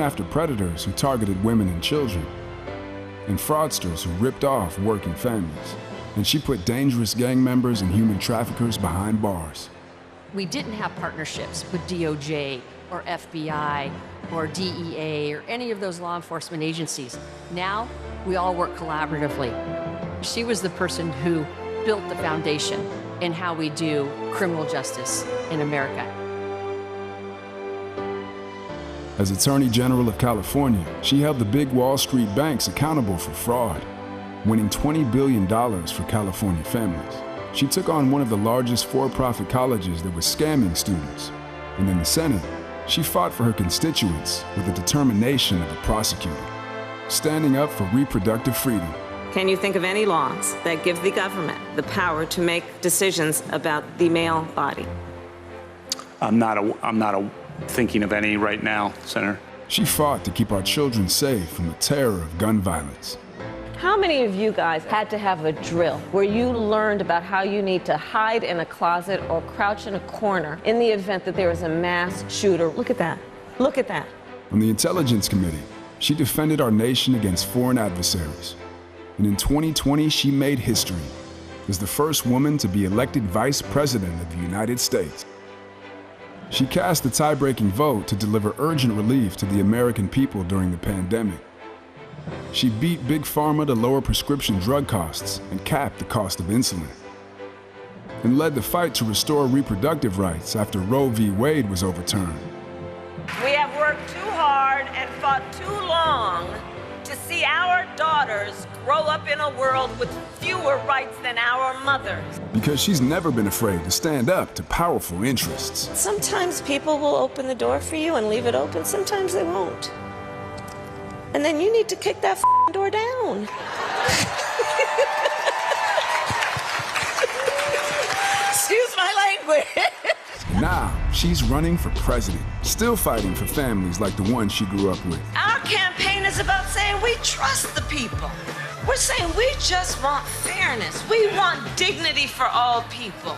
after predators who targeted women and children, and fraudsters who ripped off working families. And she put dangerous gang members and human traffickers behind bars. We didn't have partnerships with DOJ or FBI or DEA or any of those law enforcement agencies. Now, we all work collaboratively. She was the person who built the foundation in how we do criminal justice in America. As Attorney General of California, she held the big Wall Street banks accountable for fraud, winning $20 billion for California families. She took on one of the largest for-profit colleges that was scamming students. And in the Senate, she fought for her constituents with the determination of a prosecutor, standing up for reproductive freedom. Can you think of any laws that give the government the power to make decisions about the male body? I'm not thinking of any right now, Senator. She fought to keep our children safe from the terror of gun violence. How many of you guys had to have a drill where you learned about how you need to hide in a closet or crouch in a corner in the event that there is a mass shooter? Look at that. Look at that. On the Intelligence Committee, she defended our nation against foreign adversaries. And in 2020, she made history as the first woman to be elected Vice President of the United States. She cast the tie-breaking vote to deliver urgent relief to the American people during the pandemic. She beat Big Pharma to lower prescription drug costs and cap the cost of insulin, and led the fight to restore reproductive rights after Roe v. Wade was overturned. We have worked too hard and fought too long to see our daughters grow up in a world with fewer rights than our mothers. Because she's never been afraid to stand up to powerful interests. Sometimes people will open the door for you and leave it open, sometimes they won't. And then you need to kick that door down. Excuse my language. Now, she's running for president, still fighting for families like the one she grew up with. Our campaign is about saying we trust the people. We're saying we just want fairness. We want dignity for all people.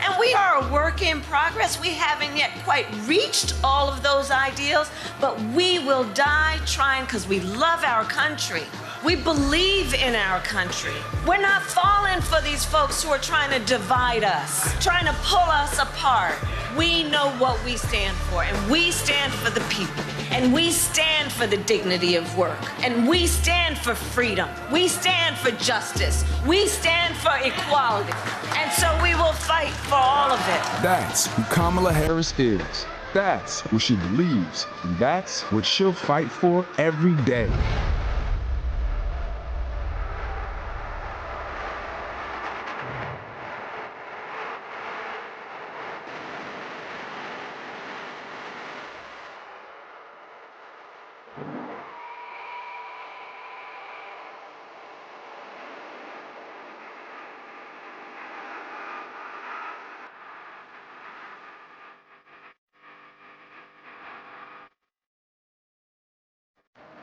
And we are a work in progress. We haven't yet quite reached all of those ideals, but we will die trying because we love our country. We believe in our country. We're not falling for these folks who are trying to divide us, trying to pull us apart. We know what we stand for, and we stand for the people, and we stand for the dignity of work, and we stand for freedom. We stand for justice. We stand for equality. And so we will fight for all of it. That's who Kamala Harris is. That's what she believes, and that's what she'll fight for every day.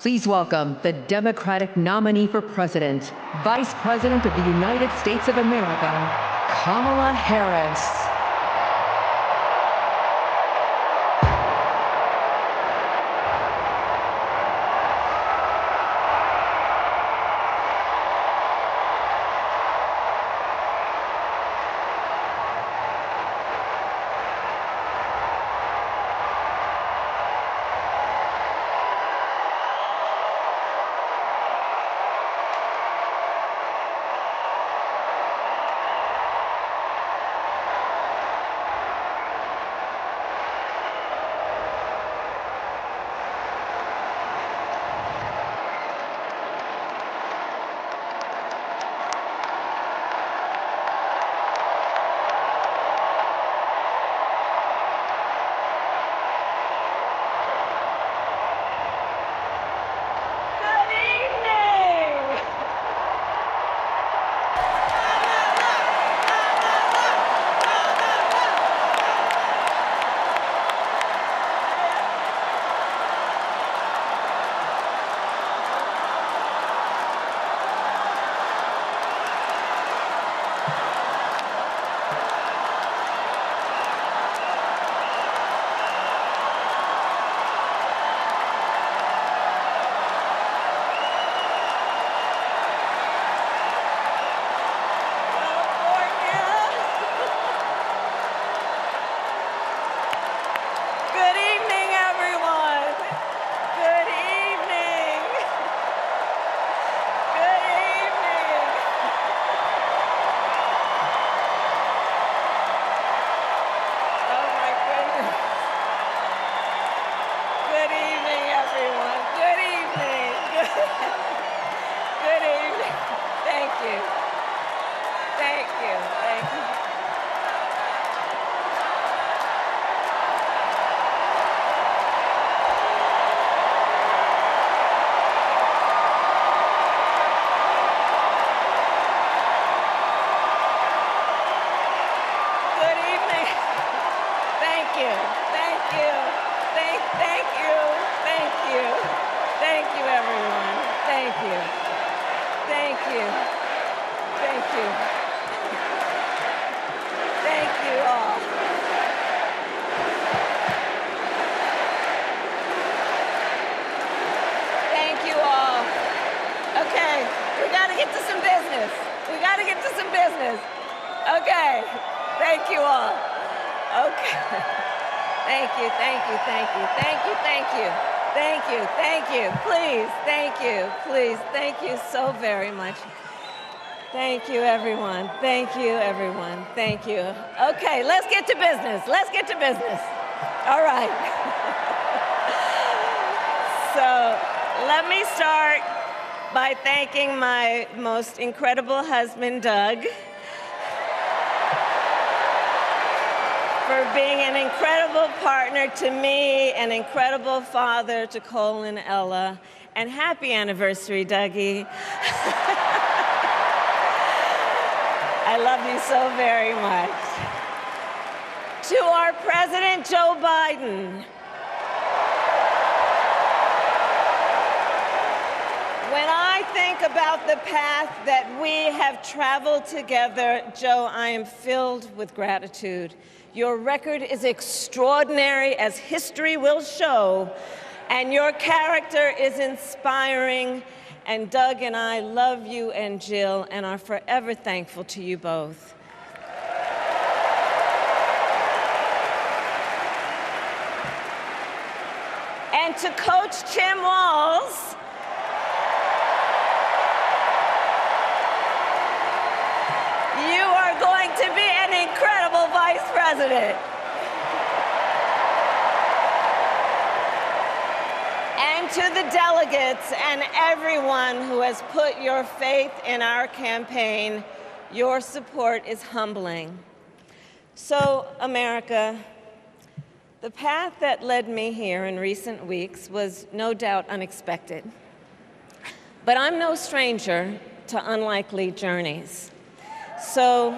Please welcome the Democratic nominee for president, Vice President of the United States of America, Kamala Harris. you. Thank you. Thank you. Thank you all. Thank you all. Okay, we got to get to some business. We got to get to some business. Okay, thank you all. Okay. Thank you, thank you, thank you, thank you, thank you. Thank you, thank you, please, thank you, please, thank you so very much. Thank you, everyone. Thank you, everyone. Thank you. Okay, let's get to business. Let's get to business. All right. So let me start by thanking my most incredible husband, Doug, for being an incredible partner to me, an incredible father to Cole and Ella, and happy anniversary, Dougie. I love you so very much. To our President Joe Biden, when I think about the path that we have traveled together, Joe, I am filled with gratitude. Your record is extraordinary, as history will show, and your character is inspiring. And Doug and I love you and Jill and are forever thankful to you both. And to Coach Tim Walz, you are going to be an incredible vice president. And to the delegates and everyone who has put your faith in our campaign, your support is humbling. So, America, the path that led me here in recent weeks was no doubt unexpected. But I'm no stranger to unlikely journeys. So,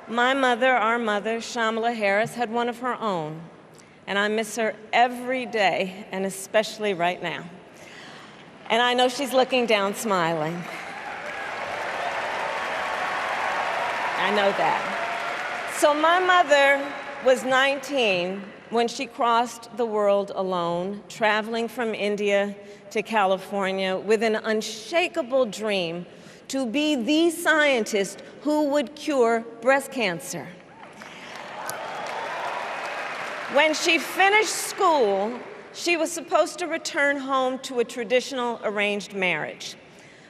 my mother, our mother, Kامēla Harris, had one of her own. And I miss her every day, and especially right now. And I know she's looking down smiling. I know that. So my mother was 19 when she crossed the world alone, traveling from India to California with an unshakable dream to be the scientist who would cure breast cancer. When she finished school, she was supposed to return home to a traditional arranged marriage.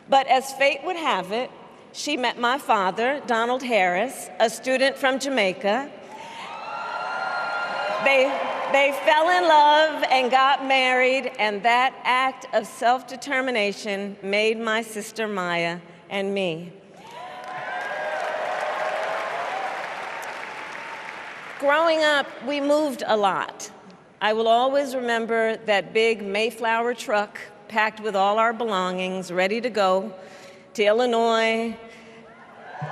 But as fate would have it, she met my father, Donald Hērס, a student from Jamaica. They fell in love and got married, and that act of self-determination made my sister Maya and me. Growing up, we moved a lot. I will always remember that big Mayflower truck packed with all our belongings, ready to go to Illinois,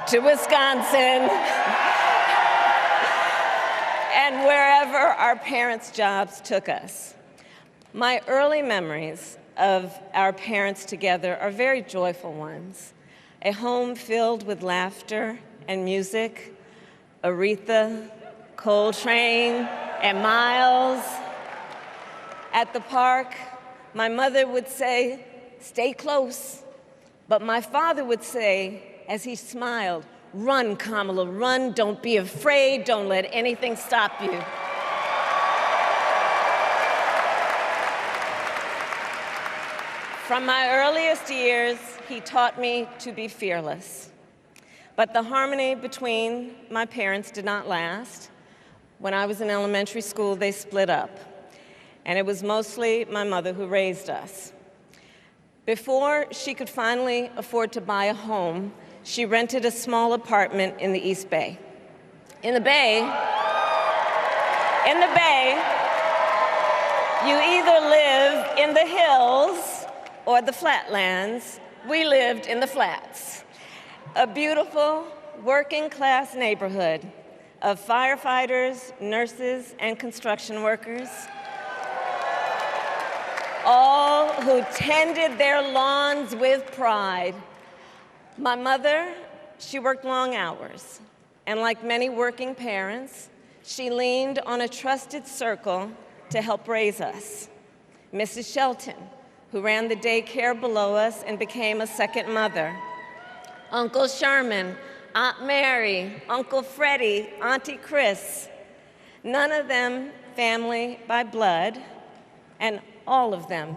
to Wisconsin, and wherever our parents' jobs took us. My early memories of our parents together are very joyful ones. A home filled with laughter and music, Aretha, Coltrane, and Miles. At the park, my mother would say, "Stay close." But my father would say, as he smiled, "Run, Kάμēla, run. Don't be afraid. Don't let anything stop you." From my earliest years, he taught me to be fearless. But the harmony between my parents did not last. When I was in elementary school, they split up, and it was mostly my mother who raised us. Before she could finally afford to buy a home, she rented a small apartment in the East Bay. In the Bay, you either live in the hills or the flatlands. We lived in the flats. A beautiful working-class neighborhood of firefighters, nurses, and construction workers, all who tended their lawns with pride. My mother, she worked long hours, and like many working parents, she leaned on a trusted circle to help raise us. Mrs. Shelton, who ran the daycare below us and became a second mother. Uncle Sherman, Aunt Mary, Uncle Freddie, Auntie Chris. None of them family by blood, and all of them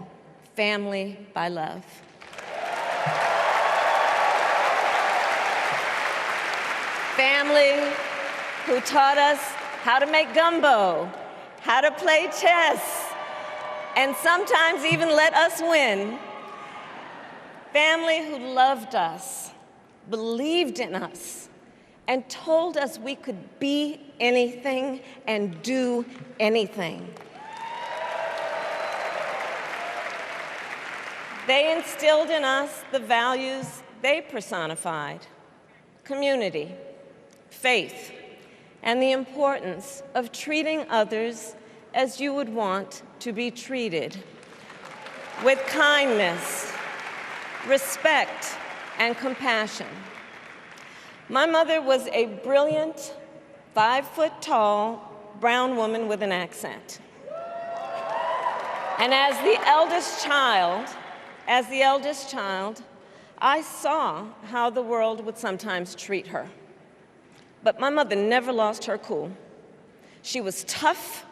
family by love. Family who taught us how to make gumbo, how to play chess, and sometimes even let us win. Family who loved us, believed in us, and told us we could be anything and do anything. They instilled in us the values they personified: community, faith, and the importance of treating others as you would want to be treated, with kindness, respect, and compassion. My mother was a brilliant, 5-foot-tall, brown woman with an accent. And as the eldest child, I saw how the world would sometimes treat her. But my mother never lost her cool. She was tough,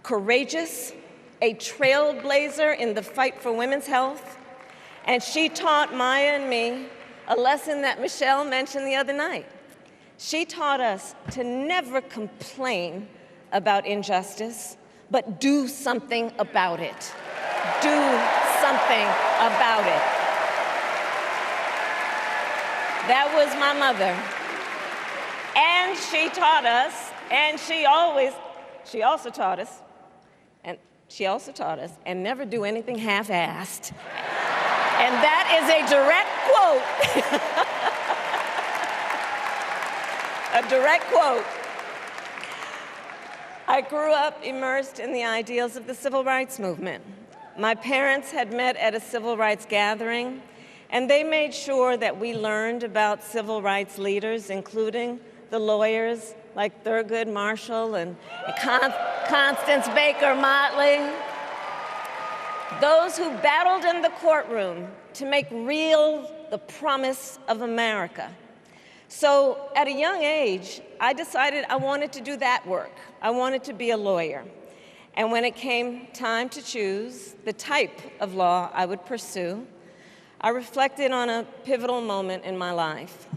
courageous, a trailblazer in the fight for women's health, and she taught Maya and me a lesson that Michelle mentioned the other night. She taught us to never complain about injustice, but do something about it. Do something about it. That was my mother. And she taught us, and she also taught us, and never do anything half-assed. And that is a direct quote. A direct quote. I grew up immersed in the ideals of the civil rights movement. My parents had met at a civil rights gathering, and they made sure that we learned about civil rights leaders, including the lawyers like Thurgood Marshall and Constance Baker Motley, those who battled in the courtroom to make real the promise of America. So at a young age, I decided I wanted to do that work. I wanted to be a lawyer. And when it came time to choose the type of law I would pursue, I reflected on a pivotal moment in my life.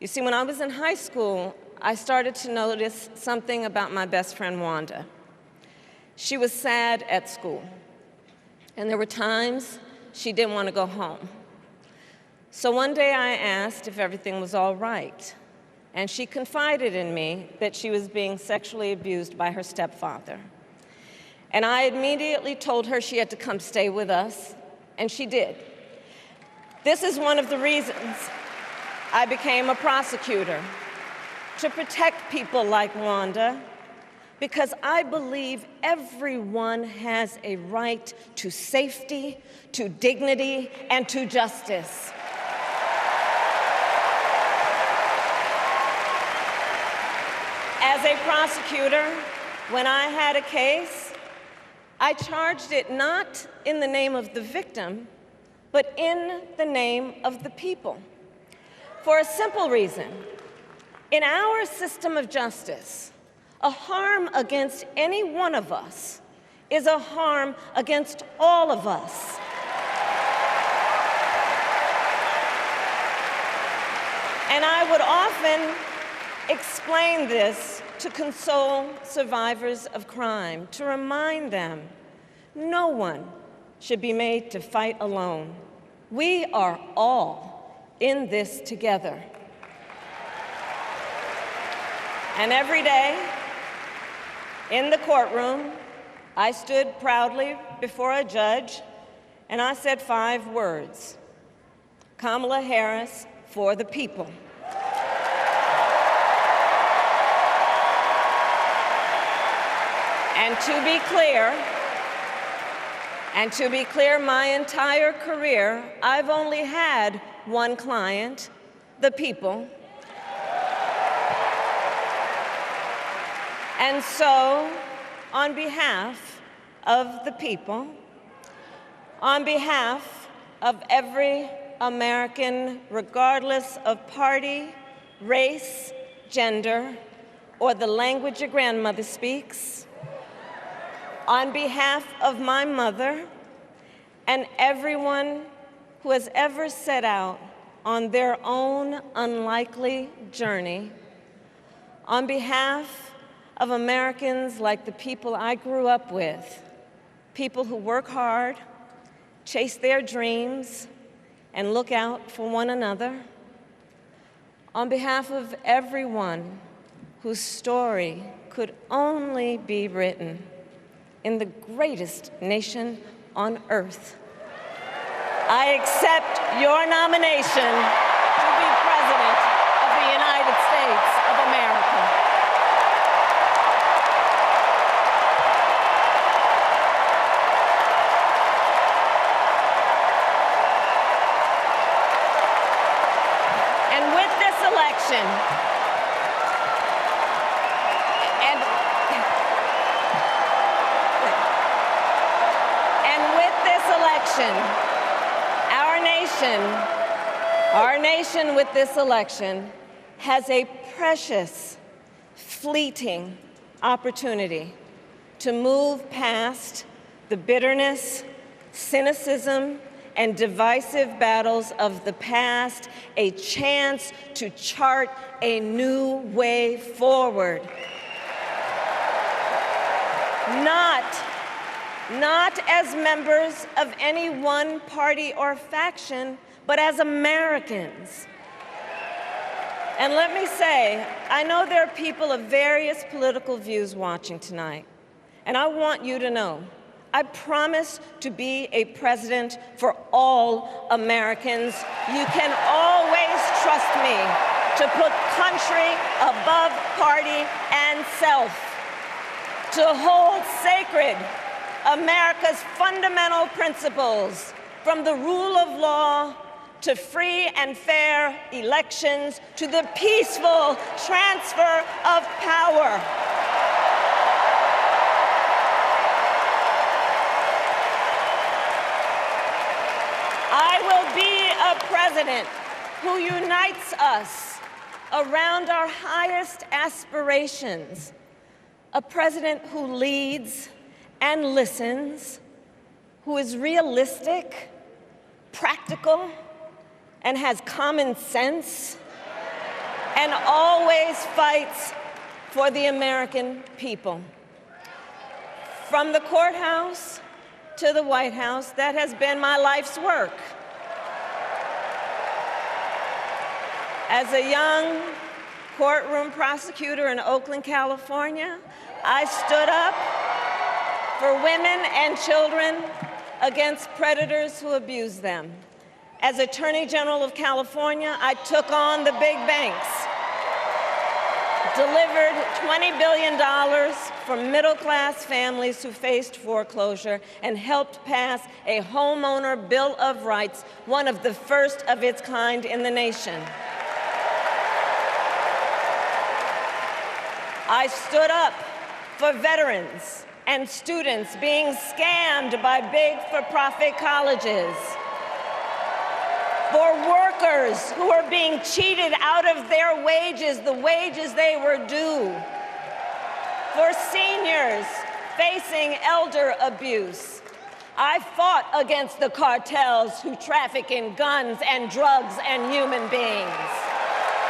You see, when I was in high school, I started to notice something about my best friend, Wanda. She was sad at school, and there were times she didn't want to go home. So one day I asked if everything was all right, and she confided in me that she was being sexually abused by her stepfather. And I immediately told her she had to come stay with us, and she did. This is one of the reasons I became a prosecutor, to protect people like Wanda, because I believe everyone has a right to safety, to dignity, and to justice. As a prosecutor, when I had a case, I charged it not in the name of the victim, but in the name of the people. For a simple reason. In our system of justice, a harm against any one of us is a harm against all of us. And I would often explain this to console survivors of crime, to remind them no one should be made to fight alone. We are all in this together. And every day, in the courtroom, I stood proudly before a judge, and I said 5 words: Kamala Harris for the people. And to be clear, And to be clear, my entire career, I've only had one client, the people. And so, on behalf of the people, on behalf of every American, regardless of party, race, gender, or the language your grandmother speaks, on behalf of my mother and everyone who has ever set out on their own unlikely journey, on behalf of Americans like the people I grew up with, people who work hard, chase their dreams, and look out for one another, on behalf of everyone whose story could only be written in the greatest nation on earth, I accept your nomination to be President of the United States of America. And with this election, our nation with this election has a precious, fleeting opportunity to move past the bitterness, cynicism, and divisive battles of the past, a chance to chart a new way forward. Not as members of any one party or faction, but as Americans. And let me say, I know there are people of various political views watching tonight, and I want you to know, I promise to be a president for all Americans. You can always trust me to put country above party and self, to hold sacred America's fundamental principles, from the rule of law to free and fair elections to the peaceful transfer of power. I will be a president who unites us around our highest aspirations, a president who leads and listens, who is realistic, practical, and has common sense, and always fights for the American people. From the courthouse to the White House, that has been my life's work. As a young courtroom prosecutor in Oakland, California, I stood up for women and children against predators who abuse them. As Attorney General of California, I took on the big banks, delivered $20 billion for middle-class families who faced foreclosure, and helped pass a homeowner Bill of Rights, one of the first of its kind in the nation. I stood up for veterans and students being scammed by big for-profit colleges, for workers who are being cheated out of their wages, the wages they were due, for seniors facing elder abuse. I fought against the cartels who traffic in guns and drugs and human beings,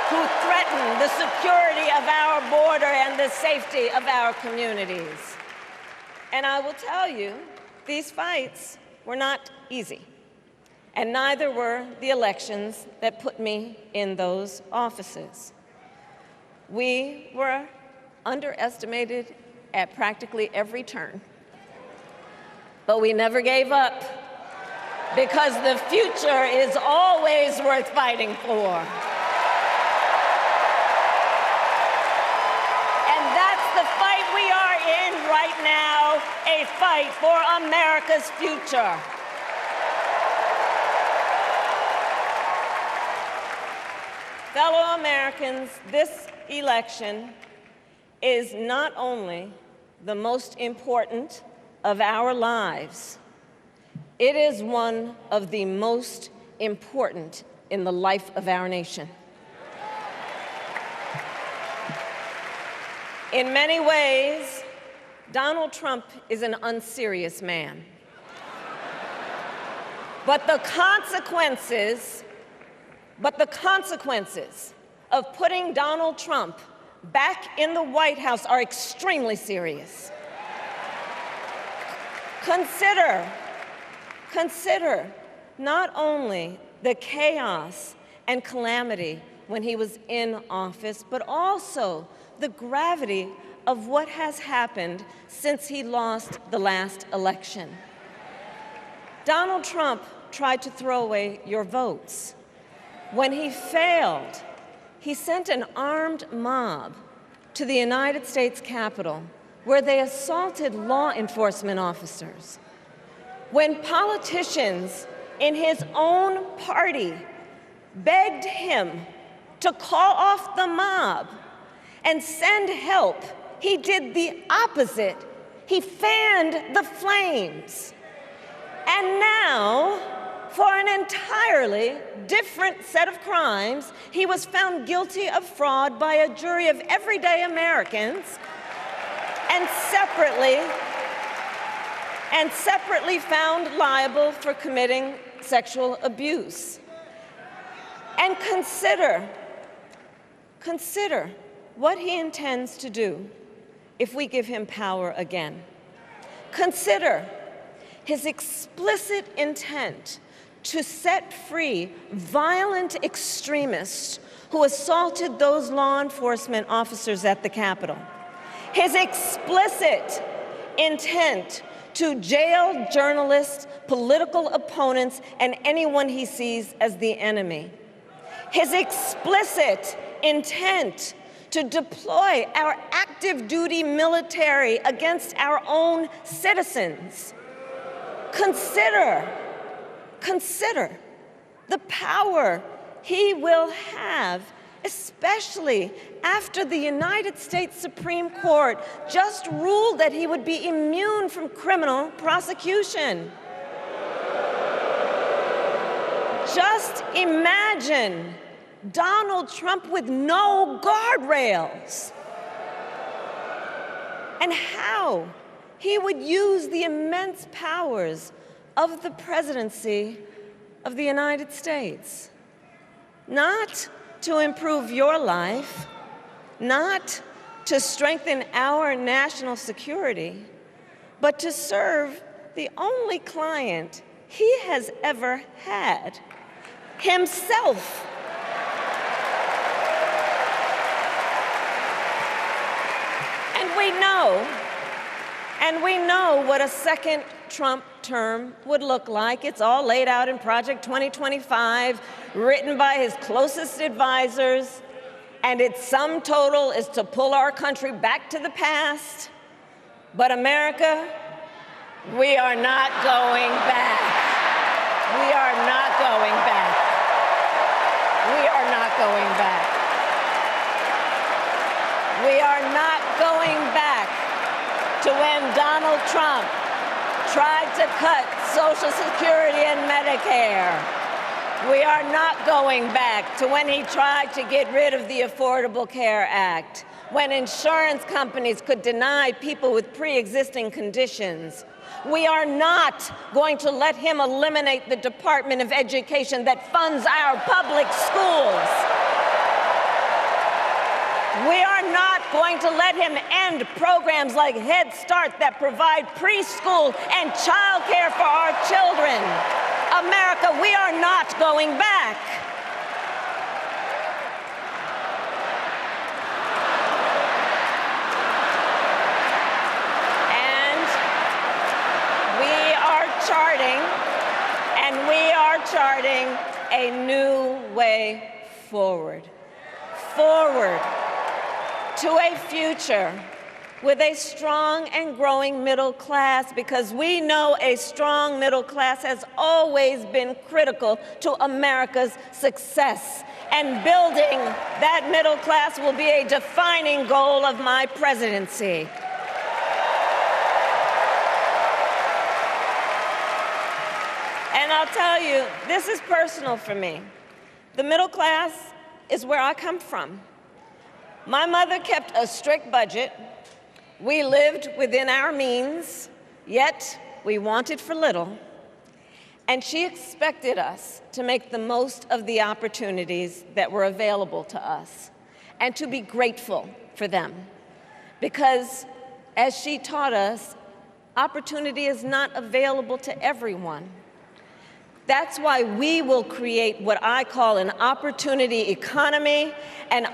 who threaten the security of our border and the safety of our communities. And I will tell you, these fights were not easy, and neither were the elections that put me in those offices. We were underestimated at practically every turn, but we never gave up, because the future is always worth fighting for. And that's the fight we are in right now a fight for America's future. Fellow Americans, this election is not only the most important of our lives, it is one of the most important in the life of our nation. In many ways, Donald Trump is an unserious man. But the consequences of putting Donald Trump back in the White House are extremely serious. Consider not only the chaos and calamity when he was in office, but also the gravity of what has happened since he lost the last election. Donald Trump tried to throw away your votes. When he failed, he sent an armed mob to the United States Capitol, where they assaulted law enforcement officers. When politicians in his own party begged him to call off the mob and send help, he did the opposite. He fanned the flames. And now, for an entirely different set of crimes, he was found guilty of fraud by a jury of everyday Americans and separately found liable for committing sexual abuse. And consider what he intends to do if we give him power again. Consider his explicit intent to set free violent extremists who assaulted those law enforcement officers at the Capitol. His explicit intent to jail journalists, political opponents, and anyone he sees as the enemy. His explicit intent to deploy our active duty military against our own citizens. Consider the power he will have, especially after the United States Supreme Court just ruled that he would be immune from criminal prosecution. Just imagine Donald Trump with no guardrails, and how he would use the immense powers of the presidency of the United States, not to improve your life, not to strengthen our national security, but to serve the only client he has ever had, himself. And we know what a second Trump term would look like. It's all laid out in Project 2025, written by his closest advisors, and its sum total is to pull our country back to the past. But America, we are not going back. We are not going back. We are not going back. We are not going back to when Donald Trump tried to cut Social Security and Medicare. We are not going back to when he tried to get rid of the Affordable Care Act, when insurance companies could deny people with pre-existing conditions. We are not going to let him eliminate the Department of Education that funds our public schools. We are not going to let him end programs like Head Start that provide preschool and childcare for our children. America, we are not going back. And we are charting a new way forward. Forward to a future with a strong and growing middle class, because we know a strong middle class has always been critical to America's success. And building that middle class will be a defining goal of my presidency. And I'll tell you, this is personal for me. The middle class is where I come from. My mother kept a strict budget. We lived within our means, yet we wanted for little. And she expected us to make the most of the opportunities that were available to us and to be grateful for them. Because, as she taught us, opportunity is not available to everyone. That's why we will create what I call an opportunity economy where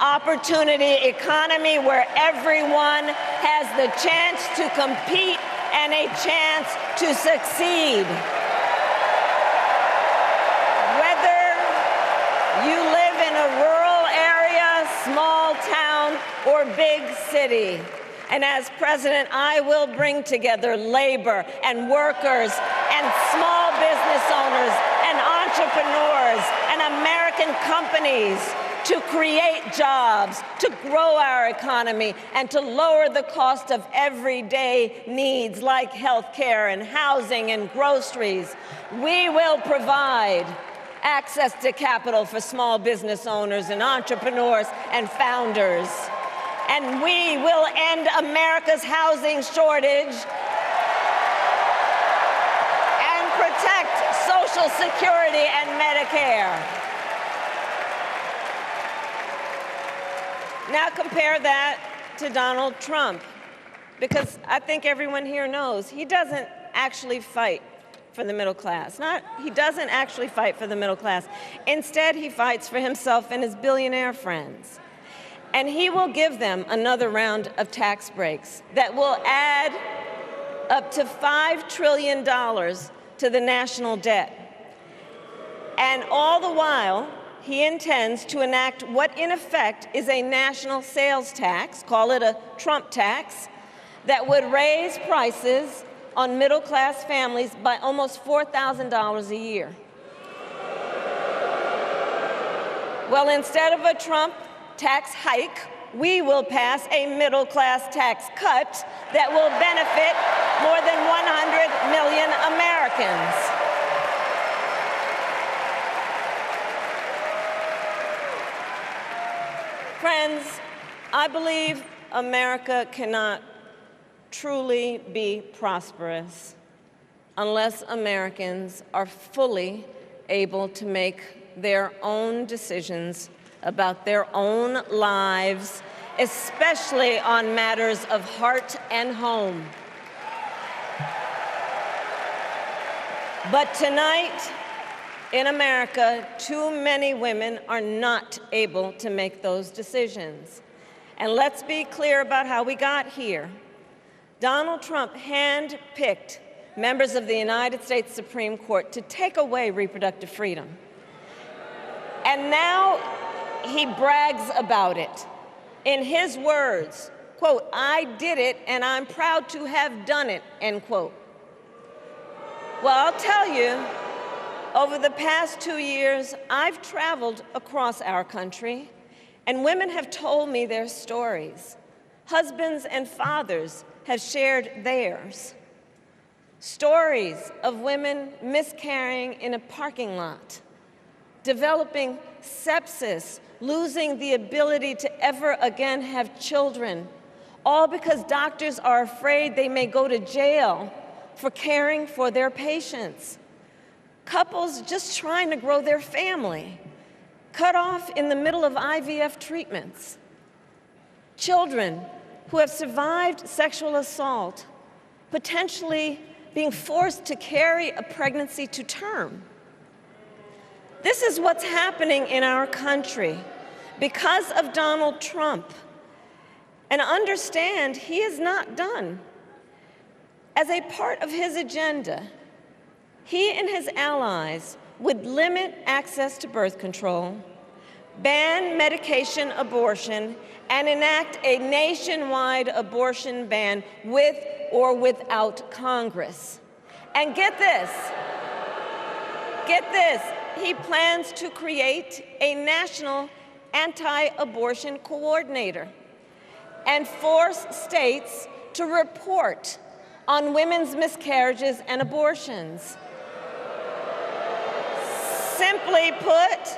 everyone has the chance to compete and a chance to succeed. Whether you live in a rural area, small town, or big city. And as president, I will bring together labor and workers and small business owners and entrepreneurs and American companies to create jobs, to grow our economy, and to lower the cost of everyday needs like health care and housing and groceries. We will provide access to capital for small business owners and entrepreneurs and founders. And we will end America's housing shortage and protect Social Security and Medicare. Now compare that to Donald Trump, because I think everyone here knows he doesn't actually fight for the middle class. He doesn't actually fight for the middle class. Instead, he fights for himself and his billionaire friends. And he will give them another round of tax breaks that will add up to $5 trillion to the national debt. And all the while, he intends to enact what in effect is a national sales tax, call it a Trump tax, that would raise prices on middle-class families by almost $4,000 a year. Well, instead of a Trump tax hike, we will pass a middle-class tax cut that will benefit more than 100 million Americans. Friends, I believe America cannot truly be prosperous unless Americans are fully able to make their own decisions about their own lives, especially on matters of heart and home. But tonight, in America, too many women are not able to make those decisions. And let's be clear about how we got here. Donald Trump handpicked members of the United States Supreme Court to take away reproductive freedom. And now he brags about it. In his words, quote, "I did it and I'm proud to have done it," end quote. Well, I'll tell you, over the past 2 years, I've traveled across our country, and women have told me their stories. Husbands and fathers have shared theirs. Stories of women miscarrying in a parking lot, developing sepsis, losing the ability to ever again have children, all because doctors are afraid they may go to jail for caring for their patients. Couples just trying to grow their family, cut off in the middle of IVF treatments. Children who have survived sexual assault, potentially being forced to carry a pregnancy to term. This is what's happening in our country because of Donald Trump. And understand, he is not done. As a part of his agenda, he and his allies would limit access to birth control, ban medication abortion, and enact a nationwide abortion ban with or without Congress. And get this, he plans to create a national anti-abortion coordinator and force states to report on women's miscarriages and abortions. Simply put,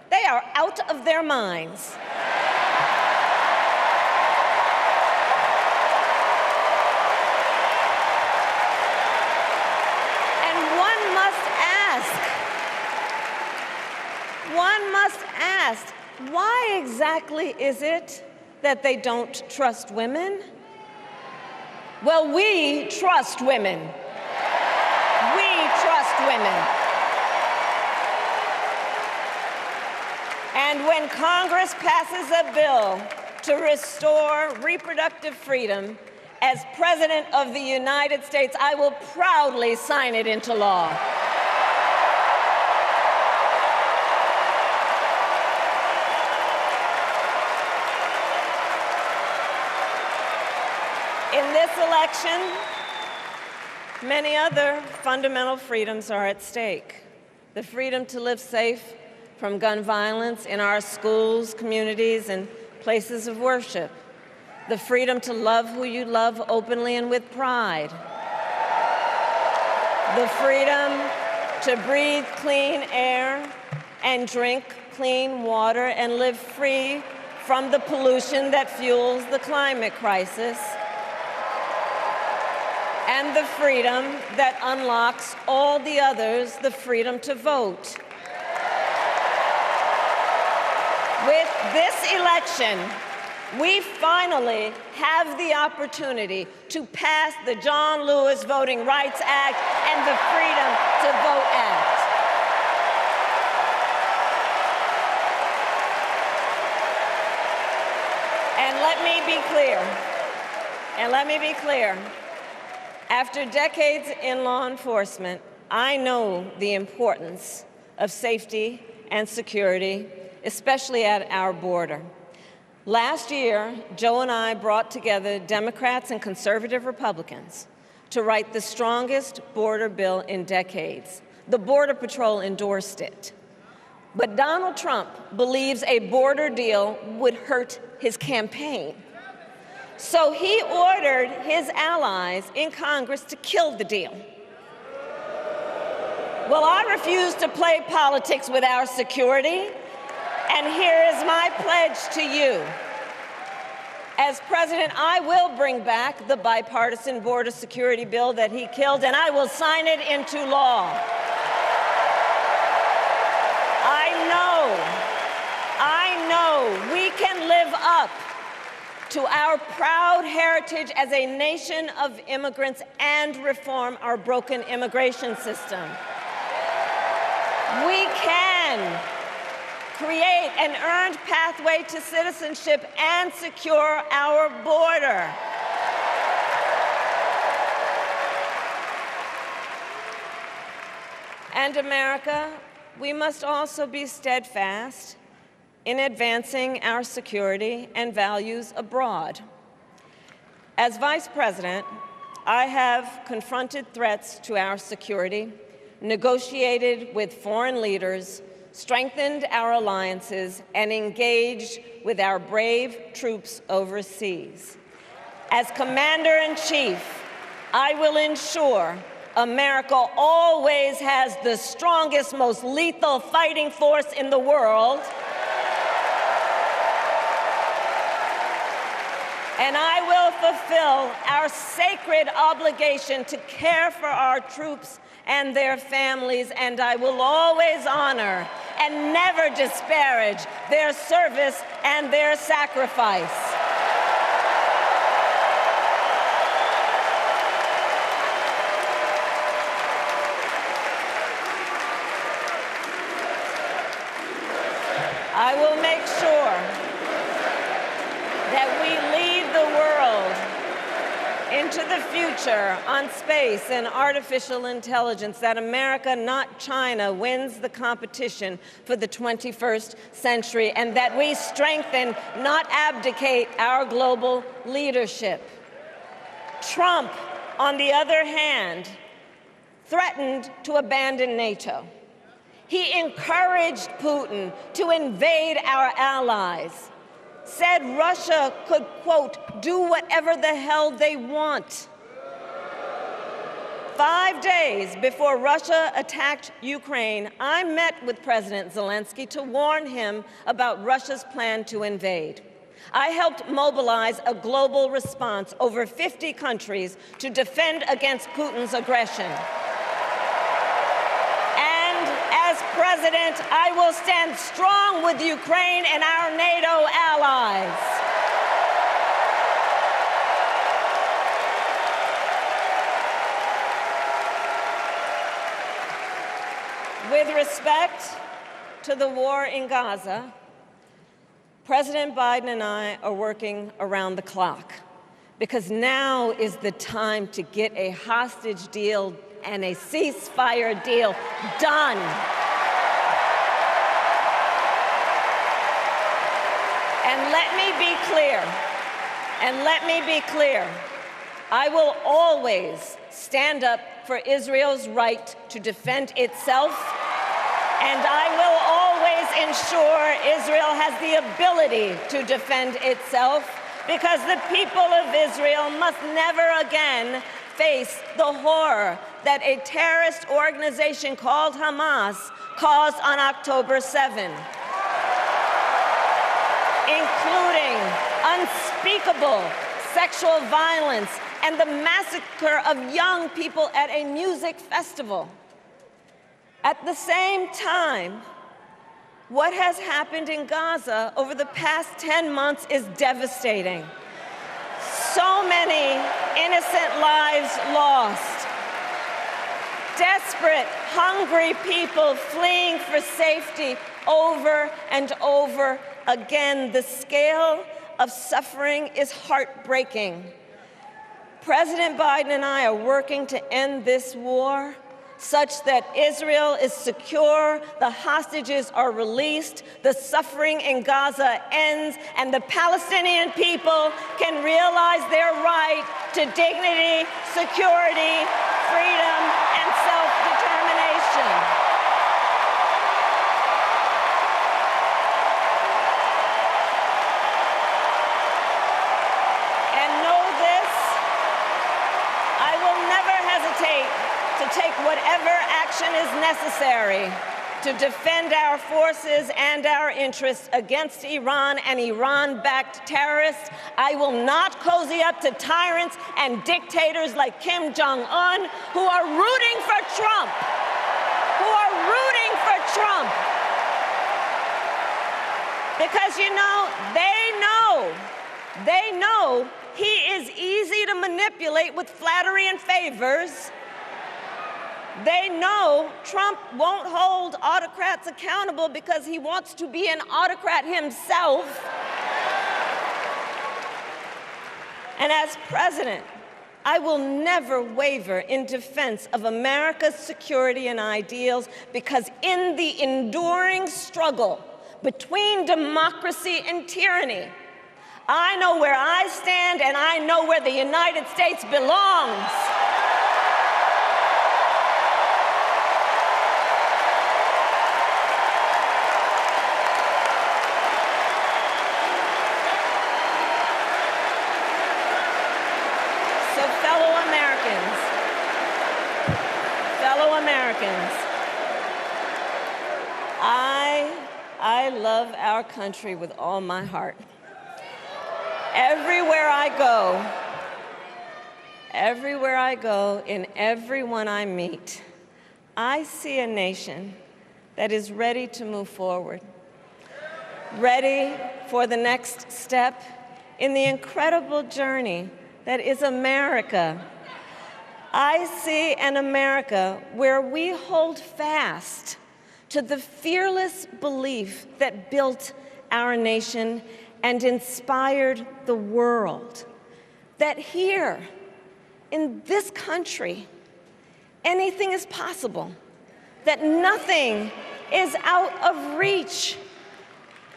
they are out of their minds. And one must ask, why exactly is it that they don't trust women? Well, we trust women. We trust women. And when Congress passes a bill to restore reproductive freedom, as President of the United States, I will proudly sign it into law. In this election, many other fundamental freedoms are at stake. The freedom to live safe from gun violence in our schools, communities, and places of worship. The freedom to love who you love openly and with pride. The freedom to breathe clean air and drink clean water and live free from the pollution that fuels the climate crisis. And the freedom that unlocks all the others, the freedom to vote. With this election, we finally have the opportunity to pass the John Lewis Voting Rights Act and the Freedom to Vote Act. And let me be clear, after decades in law enforcement, I know the importance of safety and security, especially at our border. Last year, Joe and I brought together Democrats and conservative Republicans to write the strongest border bill in decades. The Border Patrol endorsed it. But Donald Trump believes a border deal would hurt his campaign. So he ordered his allies in Congress to kill the deal. Well, I refuse to play politics with our security. And here is my pledge to you. As president, I will bring back the bipartisan border security bill that he killed, and I will sign it into law. I know we can live up to our proud heritage as a nation of immigrants and reform our broken immigration system. We can create an earned pathway to citizenship and secure our border. And America, we must also be steadfast in advancing our security and values abroad. As Vice President, I have confronted threats to our security, negotiated with foreign leaders, strengthened our alliances, and engaged with our brave troops overseas. As Commander-in-Chief, I will ensure America always has the strongest, most lethal fighting force in the world. And I will fulfill our sacred obligation to care for our troops and their families, and I will always honor and never disparage their service and their sacrifice. I will make sure that we lead the world in into the future on space and artificial intelligence, that America, not China, wins the competition for the 21st century, and that we strengthen, not abdicate, our global leadership. Trump, on the other hand, threatened to abandon NATO. He encouraged Putin to invade our allies, said Russia could, quote, do whatever the hell they want. 5 days before Russia attacked Ukraine, I met with President Zelensky to warn him about Russia's plan to invade. I helped mobilize a global response, over 50 countries, to defend against Putin's aggression. And as president, I will stand strong with Ukraine and our NATO allies. With respect to the war in Gaza, President Biden and I are working around the clock, because now is the time to get a hostage deal and a ceasefire deal done. And let me be clear, I will always stand up for Israel's right to defend itself, and I will always ensure Israel has the ability to defend itself, because the people of Israel must never again face the horror that a terrorist organization called Hamas caused on October 7, including unspeakable sexual violence and the massacre of young people at a music festival. At the same time, what has happened in Gaza over the past 10 months is devastating. So many innocent lives lost. Desperate, hungry people fleeing for safety over and over again. The scale of suffering is heartbreaking. President Biden and I are working to end this war such that Israel is secure, the hostages are released, the suffering in Gaza ends, and the Palestinian people can realize their right to dignity, security, freedom, and self-determination. And know this, I will never hesitate to take whatever action is necessary to defend our forces and our interests against Iran and Iran-backed terrorists. I will not cozy up to tyrants and dictators like Kim Jong-un, who are rooting for Trump, Because, you know, they know he is easy to manipulate with flattery and favors. They know Trump won't hold autocrats accountable because he wants to be an autocrat himself. And as president, I will never waver in defense of America's security and ideals, because in the enduring struggle between democracy and tyranny, I know where I stand and I know where the United States belongs. I love our country with all my heart. Everywhere I go, in everyone I meet, I see a nation that is ready to move forward, ready for the next step in the incredible journey that is America. I see an America where we hold fast to the fearless belief that built our nation and inspired the world, that here, in this country, anything is possible, that nothing is out of reach.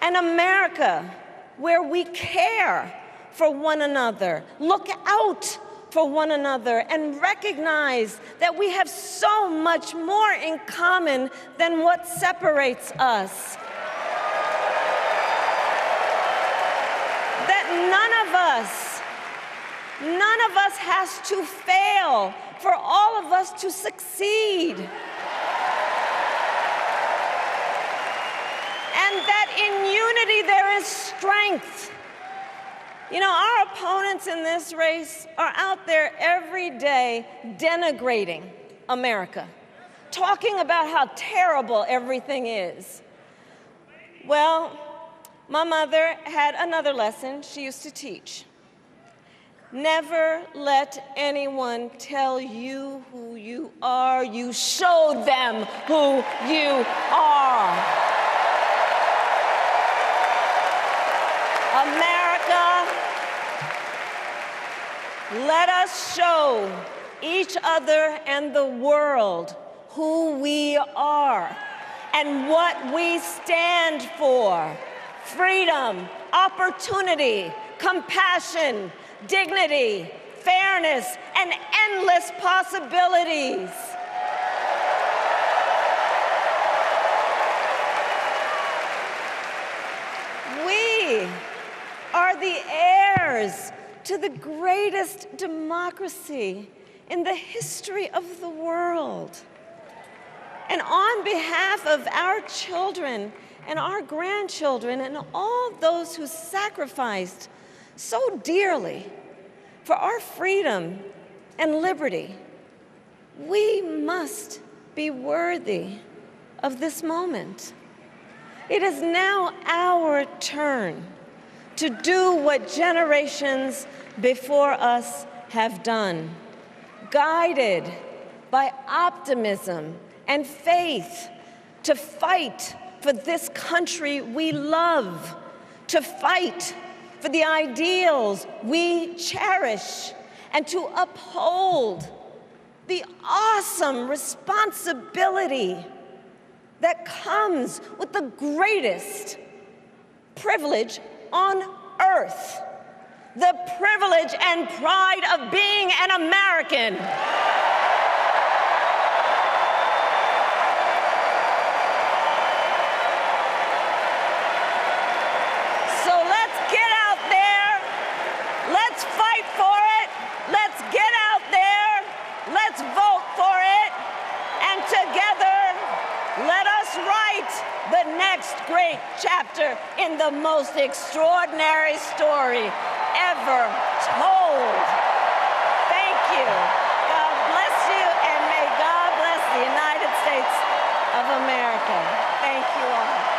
An America where we care for one another, look out for one another, and recognize that we have so much more in common than what separates us. That none of us has to fail for all of us to succeed. And that in unity there is strength. You know, our opponents in this race are out there every day denigrating America, talking about how terrible everything is. Well, my mother had another lesson she used to teach. Never let anyone tell you who you are. You show them who you are. America, let us show each other and the world who we are and what we stand for. Freedom, opportunity, compassion, dignity, fairness, and endless possibilities. We are the heirs to the greatest democracy in the history of the world. And on behalf of our children and our grandchildren and all those who sacrificed so dearly for our freedom and liberty, we must be worthy of this moment. It is now our turn to do what generations before us have done, guided by optimism and faith, to fight for this country we love, to fight for the ideals we cherish, and to uphold the awesome responsibility that comes with the greatest privilege on earth, the privilege and pride of being an American. So let's get out there, let's fight for it, let's get out there, let's vote for it, and together let us write the next great chapter in the most extraordinary story ever told. Thank you. God bless you, and may God bless the United States of America. Thank you all.